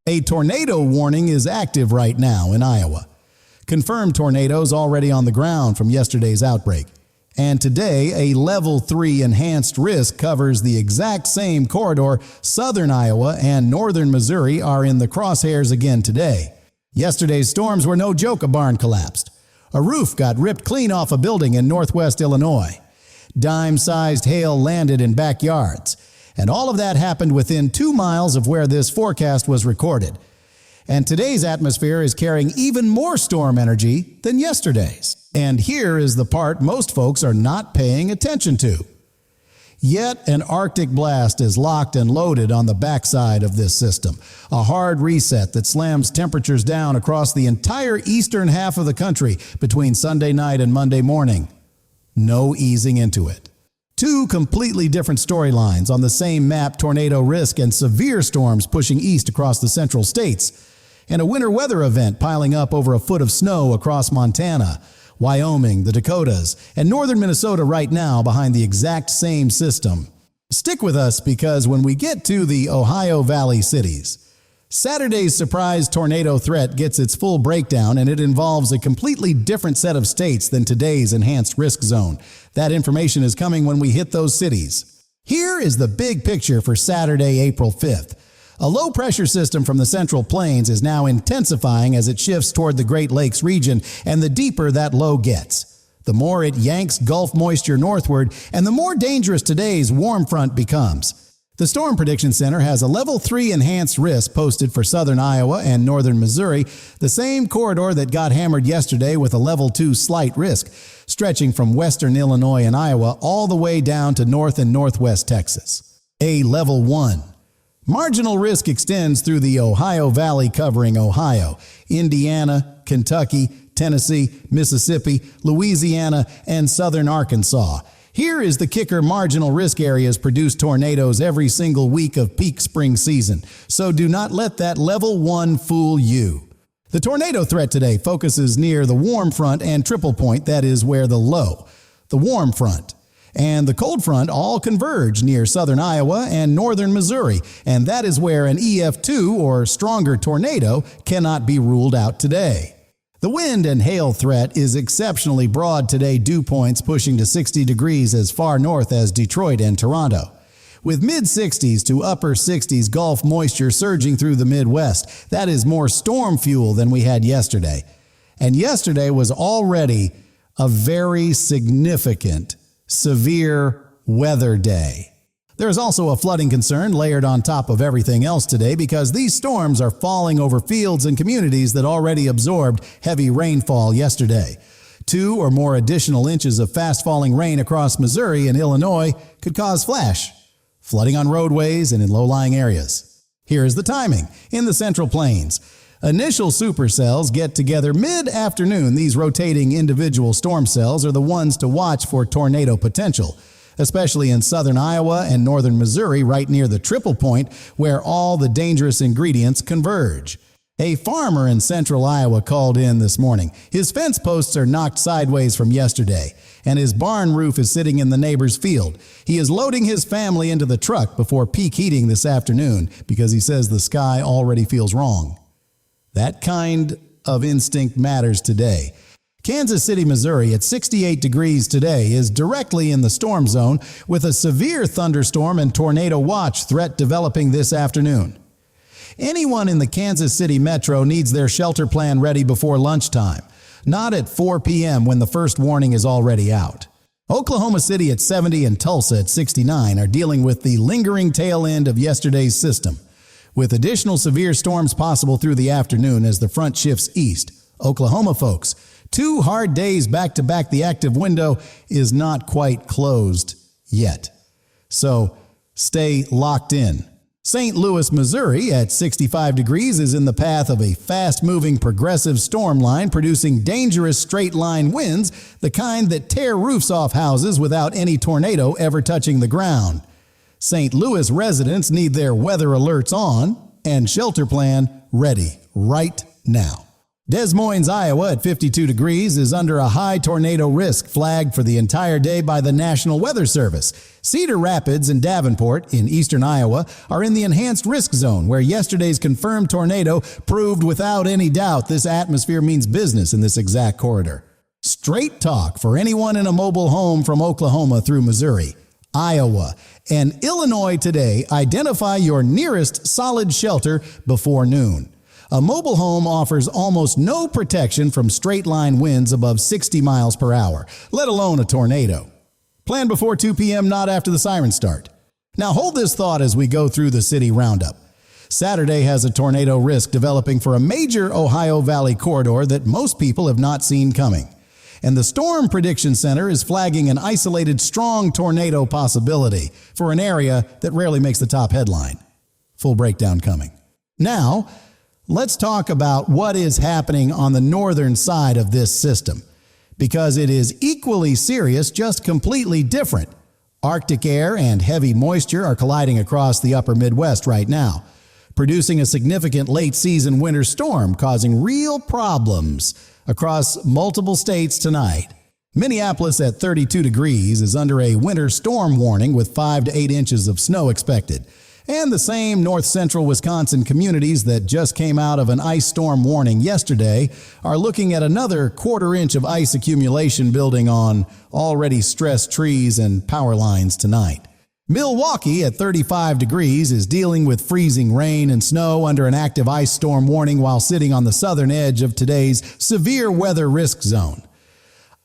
A tornado warning is active right now in Iowa. Confirmed tornadoes already on the ground from yesterday's outbreak. And today, a Level 3 enhanced risk covers the exact same corridor. Southern Iowa and northern Missouri are in the crosshairs again today. Yesterday's storms were no joke. A barn collapsed. A roof got ripped clean off a building in northwest Illinois. Dime-sized hail landed in backyards. And all of that happened within 2 miles of where this forecast was recorded. And today's atmosphere is carrying even more storm energy than yesterday's. And here is the part most folks are not paying attention to. Yet an Arctic blast is locked and loaded on the backside of this system. A hard reset that slams temperatures down across the entire eastern half of the country between Sunday night and Monday morning. No easing into it. Two completely different storylines on the same map: tornado risk and severe storms pushing east across the central states. And a winter weather event piling up over a foot of snow across Montana, Wyoming, the Dakotas, and northern Minnesota right now behind the exact same system. Stick with us, because when we get to the Ohio Valley cities, Saturday's surprise tornado threat gets its full breakdown, and it involves a completely different set of states than today's enhanced risk zone. That information is coming when we hit those cities. Here is the big picture for Saturday, April 5th. A low-pressure system from the Central Plains is now intensifying as it shifts toward the Great Lakes region, and the deeper that low gets, the more it yanks Gulf moisture northward, and the more dangerous today's warm front becomes. The Storm Prediction Center has a Level 3 enhanced risk posted for southern Iowa and northern Missouri, the same corridor that got hammered yesterday with a Level 2 slight risk, stretching from western Illinois and Iowa all the way down to north and northwest Texas. A Level 1. Marginal risk extends through the Ohio Valley, covering Ohio, Indiana, Kentucky, Tennessee, Mississippi, Louisiana, and southern Arkansas. Here is the kicker: marginal risk areas produce tornadoes every single week of peak spring season, so do not let that Level 1 fool you. The tornado threat today focuses near the warm front and triple point, that is where the low, the warm front, and the cold front all converge near southern Iowa and northern Missouri, and that is where an EF2 or stronger tornado cannot be ruled out today. The wind and hail threat is exceptionally broad today, dew points pushing to 60 degrees as far north as Detroit and Toronto. With mid-60s to upper 60s Gulf moisture surging through the Midwest, that is more storm fuel than we had yesterday. And yesterday was already a very significant severe weather day. There is also a flooding concern layered on top of everything else today, because these storms are falling over fields and communities that already absorbed heavy rainfall yesterday. 2 or more additional inches of fast-falling rain across Missouri and Illinois could cause flash flooding on roadways and in low-lying areas. Here is the timing. In the Central Plains, initial supercells get together mid-afternoon. These rotating individual storm cells are the ones to watch for tornado potential, especially in southern Iowa and northern Missouri, right near the triple point where all the dangerous ingredients converge. A farmer in central Iowa called in this morning. His fence posts are knocked sideways from yesterday, and his barn roof is sitting in the neighbor's field. He is loading his family into the truck before peak heating this afternoon because he says the sky already feels wrong. That kind of instinct matters today. Kansas City, Missouri, at 68 degrees today, is directly in the storm zone with a severe thunderstorm and tornado watch threat developing this afternoon. Anyone in the Kansas City metro needs their shelter plan ready before lunchtime, not at 4 p.m. when the first warning is already out. Oklahoma City at 70 and Tulsa at 69 are dealing with the lingering tail end of yesterday's system, with additional severe storms possible through the afternoon as the front shifts east. Oklahoma folks, 2 hard days back-to-back. The active window is not quite closed yet, so stay locked in. St. Louis, Missouri at 65 degrees is in the path of a fast-moving progressive storm line producing dangerous straight-line winds, the kind that tear roofs off houses without any tornado ever touching the ground. St. Louis residents need their weather alerts on and shelter plan ready right now. Des Moines, Iowa at 52 degrees is under a high tornado risk flagged for the entire day by the National Weather Service. Cedar Rapids and Davenport in eastern Iowa are in the enhanced risk zone, where yesterday's confirmed tornado proved without any doubt this atmosphere means business in this exact corridor. Straight talk for anyone in a mobile home from Oklahoma through Missouri, Iowa, and Illinois today. Identify your nearest solid shelter before noon. A mobile home offers almost no protection from straight-line winds above 60 miles per hour, let alone a tornado. Plan before 2 p.m., not after the sirens start. Now hold this thought as we go through the city roundup. Saturday has a tornado risk developing for a major Ohio Valley corridor that most people have not seen coming. And the Storm Prediction Center is flagging an isolated strong tornado possibility for an area that rarely makes the top headline. Full breakdown coming. Now, let's talk about what is happening on the northern side of this system, because it is equally serious, just completely different. Arctic air and heavy moisture are colliding across the upper Midwest right now, producing a significant late-season winter storm causing real problems across multiple states tonight. Minneapolis at 32 degrees is under a winter storm warning with 5 to 8 inches of snow expected. And the same north-central Wisconsin communities that just came out of an ice storm warning yesterday are looking at another quarter-inch of ice accumulation building on already stressed trees and power lines tonight. Milwaukee at 35 degrees is dealing with freezing rain and snow under an active ice storm warning while sitting on the southern edge of today's severe weather risk zone.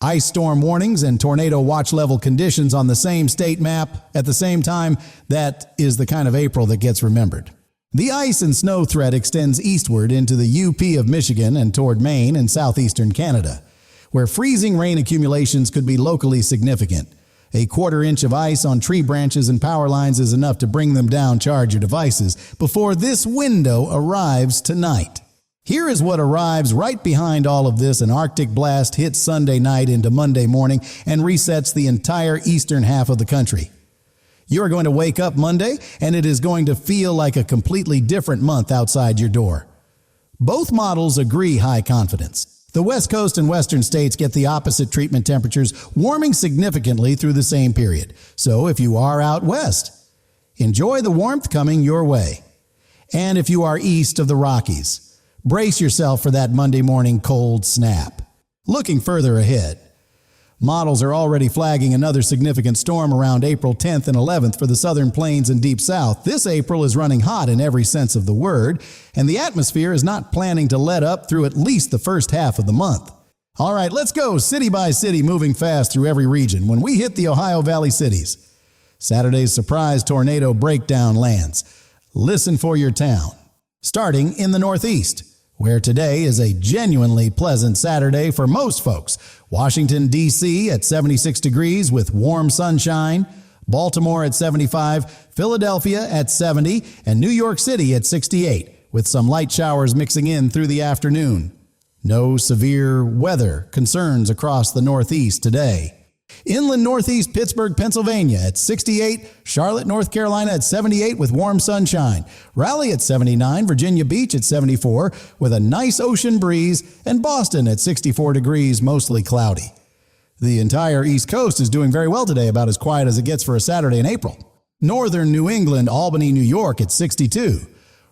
Ice storm warnings and tornado watch level conditions on the same state map at the same time. That is the kind of April that gets remembered. The ice and snow threat extends eastward into the UP of Michigan and toward Maine and southeastern Canada, where freezing rain accumulations could be locally significant. A quarter-inch of ice on tree branches and power lines is enough to bring them down. Charge your devices before this window arrives tonight. Here is what arrives right behind all of this. An Arctic blast hits Sunday night into Monday morning and resets the entire eastern half of the country. You are going to wake up Monday, and it is going to feel like a completely different month outside your door. Both models agree high confidence. The West Coast and western states get the opposite treatment temperatures, warming significantly through the same period. So if you are out west, enjoy the warmth coming your way. And if you are east of the Rockies, brace yourself for that Monday morning cold snap. Looking further ahead, models are already flagging another significant storm around April 10th and 11th for the southern plains and deep south. This April is running hot in every sense of the word, and the atmosphere is not planning to let up through at least the first half of the month. All right, let's go city by city, moving fast through every region. When we hit the Ohio Valley cities, Saturday's surprise tornado breakdown lands. Listen for your town. Starting in the Northeast, where today is a genuinely pleasant Saturday for most folks. Washington, D.C. at 76 degrees with warm sunshine, Baltimore at 75, Philadelphia at 70, and New York City at 68, with some light showers mixing in through the afternoon. No severe weather concerns across the Northeast today. Inland Northeast Pittsburgh, Pennsylvania at 68, Charlotte, North Carolina at 78 with warm sunshine, Raleigh at 79, Virginia Beach at 74 with a nice ocean breeze, and Boston at 64 degrees, mostly cloudy. The entire East Coast is doing very well today, about as quiet as it gets for a Saturday in April. Northern New England, Albany, New York at 62,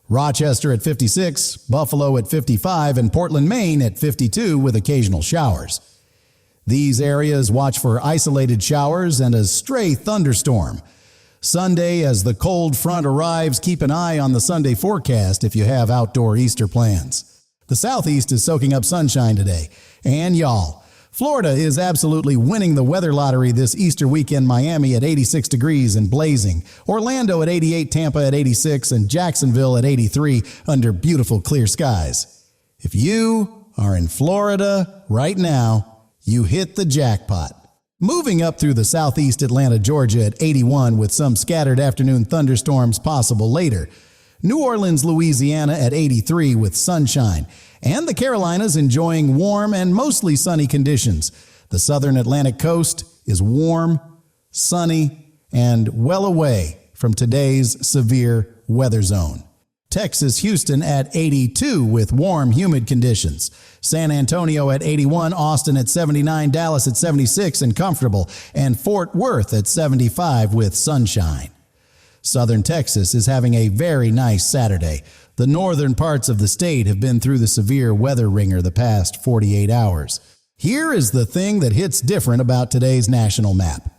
Rochester at 56, Buffalo at 55, and Portland, Maine at 52 with occasional showers. These areas watch for isolated showers and a stray thunderstorm. Sunday, as the cold front arrives, keep an eye on the Sunday forecast if you have outdoor Easter plans. The Southeast is soaking up sunshine today. And y'all, Florida is absolutely winning the weather lottery this Easter weekend. Miami at 86 degrees and blazing. Orlando at 88, Tampa at 86, and Jacksonville at 83 under beautiful clear skies. If you are in Florida right now, you hit the jackpot. Moving up through the southeast, Atlanta, Georgia at 81 with some scattered afternoon thunderstorms possible later. New Orleans, Louisiana at 83 with sunshine. And the Carolinas enjoying warm and mostly sunny conditions. The southern Atlantic coast is warm, sunny, and well away from today's severe weather zone. Texas, Houston at 82 with warm, humid conditions. San Antonio at 81, Austin at 79, Dallas at 76 and comfortable, and Fort Worth at 75 with sunshine. Southern Texas is having a very nice Saturday. The northern parts of the state have been through the severe weather ringer the past 48 hours. Here is the thing that hits different about today's national map.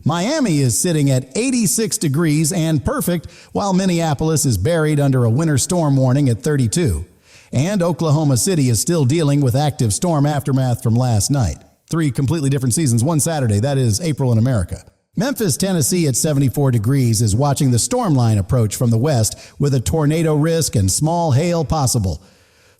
Miami is sitting at 86 degrees and perfect, while Minneapolis is buried under a winter storm warning at 32. And Oklahoma City is still dealing with active storm aftermath from last night. 3 completely different seasons, one Saturday, that is April in America. Memphis, Tennessee at 74 degrees is watching the storm line approach from the west with a tornado risk and small hail possible.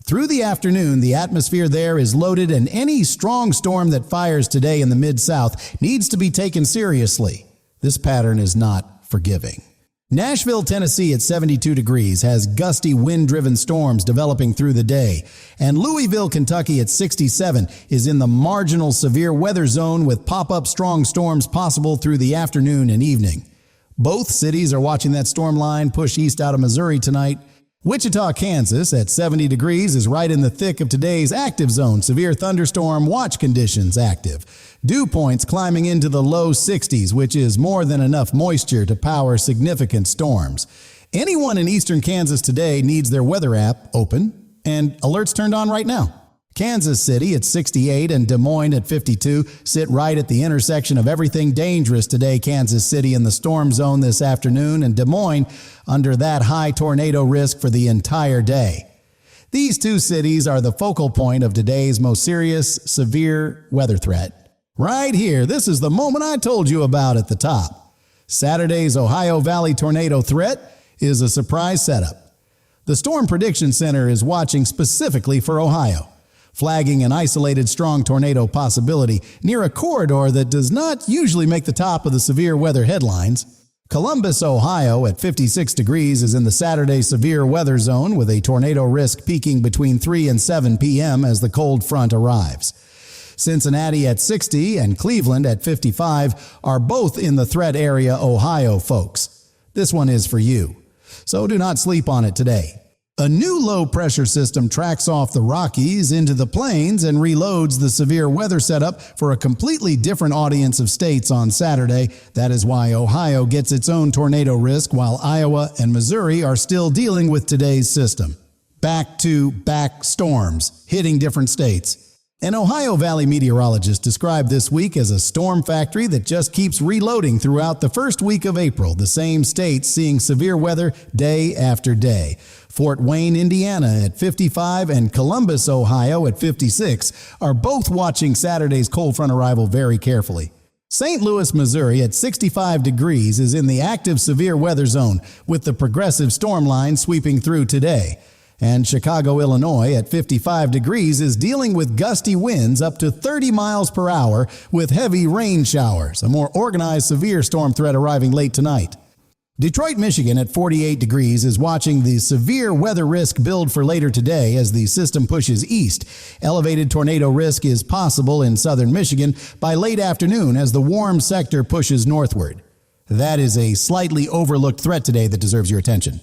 Through the afternoon, the atmosphere there is loaded, and any strong storm that fires today in the Mid-South needs to be taken seriously. This pattern is not forgiving. Nashville, Tennessee at 72 degrees has gusty wind-driven storms developing through the day. And Louisville, Kentucky at 67 is in the marginal severe weather zone with pop-up strong storms possible through the afternoon and evening. Both cities are watching that storm line push east out of Missouri tonight. Wichita, Kansas at 70 degrees is right in the thick of today's active zone, severe thunderstorm watch conditions active. Dew points climbing into the low 60s, which is more than enough moisture to power significant storms. Anyone in eastern Kansas today needs their weather app open and alerts turned on right now. Kansas City at 68 and Des Moines at 52 sit right at the intersection of everything dangerous today. Kansas City in the storm zone this afternoon, and Des Moines under that high tornado risk for the entire day. These 2 cities are the focal point of today's most serious, severe weather threat. Right here, this is the moment I told you about at the top. Saturday's Ohio Valley tornado threat is a surprise setup. The Storm Prediction Center is watching specifically for Ohio, flagging an isolated strong tornado possibility near a corridor that does not usually make the top of the severe weather headlines. Columbus, Ohio at 56 degrees is in the Saturday severe weather zone with a tornado risk peaking between 3 and 7 p.m. as the cold front arrives. Cincinnati at 60 and Cleveland at 55 are both in the threat area, Ohio folks. This one is for you, so do not sleep on it today. A new low-pressure system tracks off the Rockies into the plains and reloads the severe weather setup for a completely different audience of states on Saturday. That is why Ohio gets its own tornado risk, while Iowa and Missouri are still dealing with today's system. Back-to-back storms hitting different states. An Ohio Valley meteorologist described this week as a storm factory that just keeps reloading throughout the first week of April, the same states seeing severe weather day after day. Fort Wayne, Indiana at 55 and Columbus, Ohio at 56 are both watching Saturday's cold front arrival very carefully. St. Louis, Missouri at 65 degrees is in the active severe weather zone with the progressive storm line sweeping through today. And Chicago, Illinois at 55 degrees is dealing with gusty winds up to 30 miles per hour with heavy rain showers, a more organized severe storm threat arriving late tonight. Detroit, Michigan at 48 degrees is watching the severe weather risk build for later today as the system pushes east. Elevated tornado risk is possible in southern Michigan by late afternoon as the warm sector pushes northward. That is a slightly overlooked threat today that deserves your attention.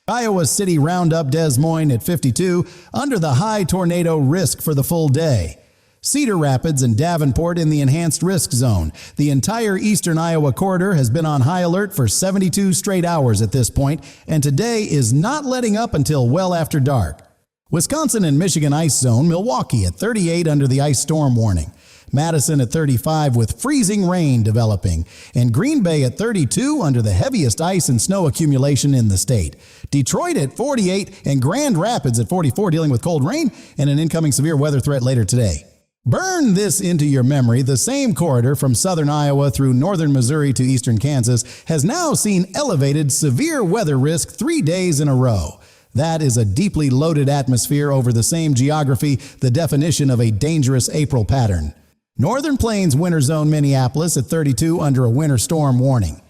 Iowa City Roundup, Des Moines at 52 under the high tornado risk for the full day. Cedar Rapids and Davenport in the enhanced risk zone. The entire eastern Iowa corridor has been on high alert for 72 straight hours at this point, and today is not letting up until well after dark. Wisconsin and Michigan ice zone, Milwaukee at 38 under the ice storm warning. Madison at 35 with freezing rain developing, and Green Bay at 32 under the heaviest ice and snow accumulation in the state. Detroit at 48 and Grand Rapids at 44 dealing with cold rain and an incoming severe weather threat later today. Burn this into your memory. The same corridor from southern Iowa through northern Missouri to eastern Kansas has now seen elevated severe weather risk 3 days in a row. That is a deeply loaded atmosphere over the same geography, the definition of a dangerous April pattern. Northern Plains winter zone Minneapolis at 32 under a winter storm warning.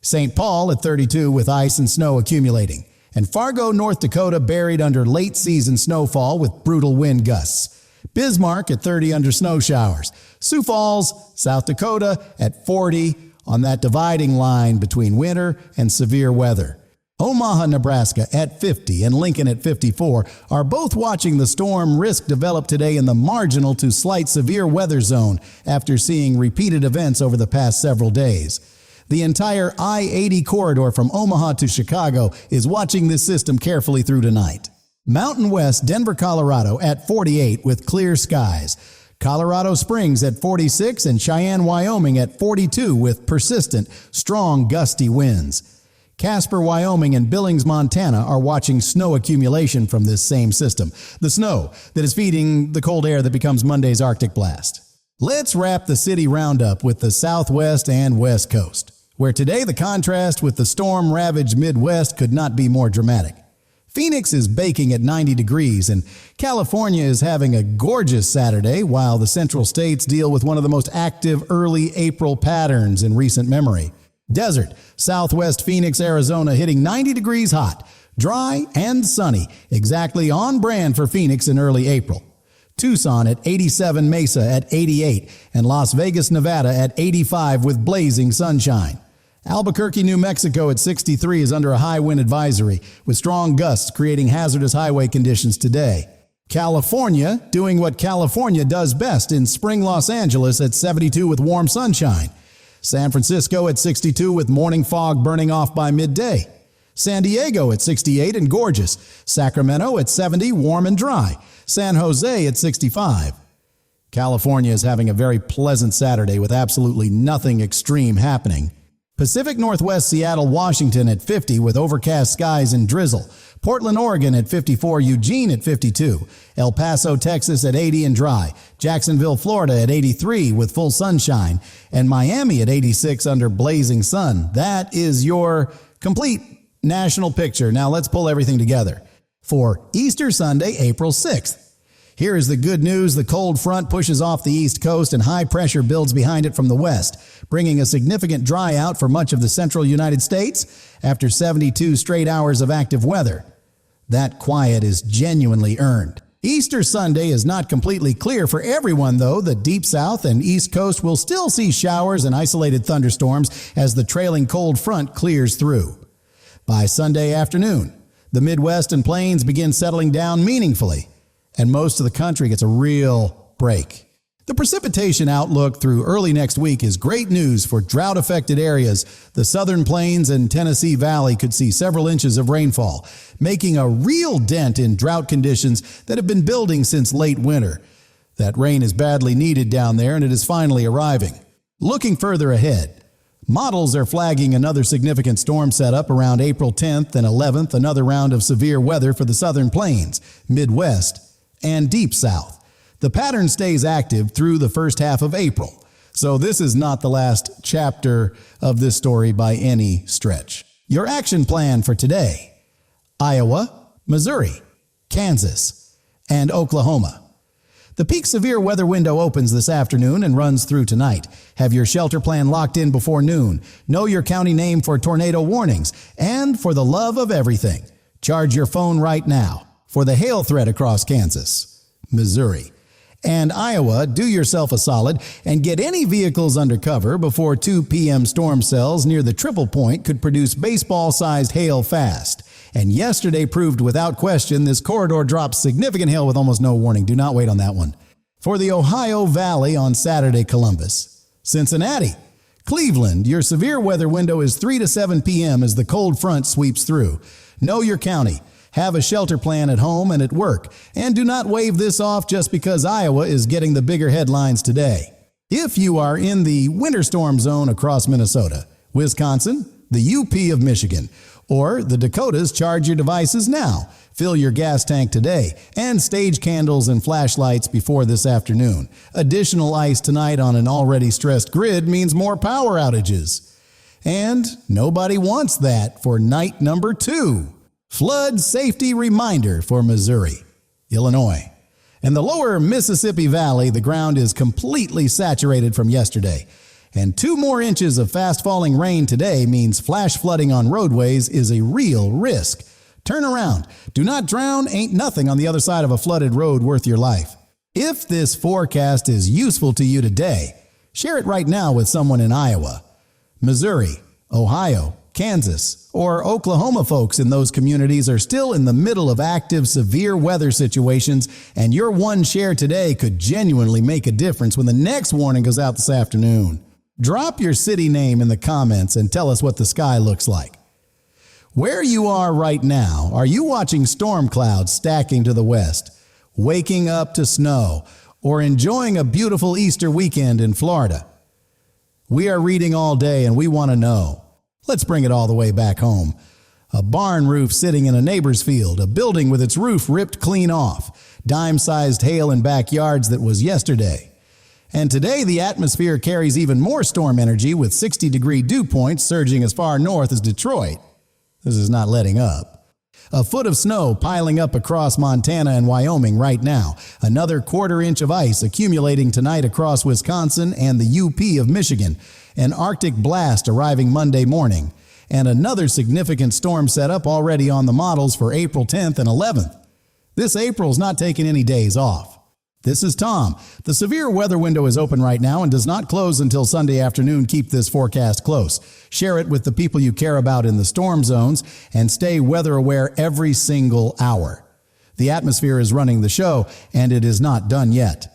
St. Paul at 32 with ice and snow accumulating. And Fargo, North Dakota buried under late season snowfall with brutal wind gusts. Bismarck at 30 under snow showers. Sioux Falls, South Dakota at 40 on that dividing line between winter and severe weather. Omaha, Nebraska at 50 and Lincoln at 54 are both watching the storm risk develop today in the marginal to slight severe weather zone after seeing repeated events over the past several days. The entire I-80 corridor from Omaha to Chicago is watching this system carefully through tonight. Mountain West, Denver, Colorado at 48 with clear skies. Colorado Springs at 46 and Cheyenne, Wyoming at 42 with persistent, strong, gusty winds. Casper, Wyoming and Billings, Montana are watching snow accumulation from this same system, the snow that is feeding the cold air that becomes Monday's Arctic blast. Let's wrap the city roundup with the Southwest and West Coast, where today the contrast with the storm-ravaged Midwest could not be more dramatic. Phoenix is baking at 90 degrees, and California is having a gorgeous Saturday, while the central states deal with one of the most active early April patterns in recent memory. Desert, Southwest Phoenix, Arizona hitting 90 degrees hot, dry and sunny, exactly on brand for Phoenix in early April. Tucson at 87, Mesa at 88, and Las Vegas, Nevada at 85 with blazing sunshine. Albuquerque, New Mexico at 63 is under a high wind advisory, with strong gusts creating hazardous highway conditions today. California doing what California does best in spring Los Angeles at 72 with warm sunshine. San Francisco at 62 with morning fog burning off by midday. San Diego at 68 and gorgeous. Sacramento at 70, warm and dry. San Jose at 65. California is having a very pleasant Saturday with absolutely nothing extreme happening. Pacific Northwest, Seattle, Washington at 50 with overcast skies and drizzle. Portland, Oregon at 54, Eugene at 52. El Paso, Texas at 80 and dry. Jacksonville, Florida at 83 with full sunshine. And Miami at 86 under blazing sun. That is your complete national picture. Now let's pull everything together for Easter Sunday, April 6th. Here is the good news. The cold front pushes off the east coast and high pressure builds behind it from the west, bringing a significant dry out for much of the central United States after 72 straight hours of active weather. That quiet is genuinely earned. Easter Sunday is not completely clear for everyone, though. The deep south and east coast will still see showers and isolated thunderstorms as the trailing cold front clears through. By Sunday afternoon, the Midwest and plains begin settling down meaningfully, and most of the country gets a real break. The precipitation outlook through early next week is great news for drought-affected areas. The southern plains and Tennessee Valley could see several inches of rainfall, making a real dent in drought conditions that have been building since late winter. That rain is badly needed down there, and it is finally arriving. Looking further ahead, models are flagging another significant storm setup around April 10th and 11th, another round of severe weather for the southern plains, Midwest, and deep south. The pattern stays active through the first half of April, so this is not the last chapter of this story by any stretch. Your action plan for today: Iowa, Missouri, Kansas, and Oklahoma. The peak severe weather window opens this afternoon and runs through tonight. Have your shelter plan locked in before noon. Know your county name for tornado warnings. And for the love of everything, charge your phone right now for the hail threat across Kansas, Missouri, and Iowa. Do yourself a solid and get any vehicles under cover before 2 p.m. storm cells near the triple point could produce baseball-sized hail fast. And yesterday proved without question this corridor drops significant hail with almost no warning. Do not wait on that one. For the Ohio Valley on Saturday, Columbus, Cincinnati, Cleveland, your severe weather window is 3 to 7 p.m. as the cold front sweeps through. Know your county. Have a shelter plan at home and at work, and do not wave this off just because Iowa is getting the bigger headlines today. If you are in the winter storm zone across Minnesota, Wisconsin, the UP of Michigan, or the Dakotas, charge your devices now, fill your gas tank today, and stage candles and flashlights before this afternoon. Additional ice tonight on an already stressed grid means more power outages. And nobody wants that for night number 2. Flood safety reminder for Missouri, Illinois, and the lower Mississippi Valley. The ground is completely saturated from yesterday, and 2 more inches of fast-falling rain today means flash flooding on roadways is a real risk. Turn around. Do not drown. Ain't nothing on the other side of a flooded road worth your life. If this forecast is useful to you today, share it right now with someone in Iowa, Missouri, Ohio, Kansas, or Oklahoma folks in those communities are still in the middle of active, severe weather situations, and your one share today could genuinely make a difference when the next warning goes out this afternoon. Drop your city name in the comments and tell us what the sky looks like. Where you are right now, are you watching storm clouds stacking to the west, waking up to snow, or enjoying a beautiful Easter weekend in Florida? We are reading all day and we want to know. Let's bring it all the way back home. A barn roof sitting in a neighbor's field, a building with its roof ripped clean off, dime-sized hail in backyards that was yesterday. And today the atmosphere carries even more storm energy with 60-degree dew points surging as far north as Detroit. This is not letting up. A foot of snow piling up across Montana and Wyoming right now. Another quarter-inch of ice accumulating tonight across Wisconsin and the UP of Michigan. An Arctic blast arriving Monday morning. And another significant storm setup already on the models for April 10th and 11th. This April's not taking any days off. This is Tom. The severe weather window is open right now and does not close until Sunday afternoon. Keep this forecast close. Share it with the people you care about in the storm zones and stay weather aware every single hour. The atmosphere is running the show and it is not done yet.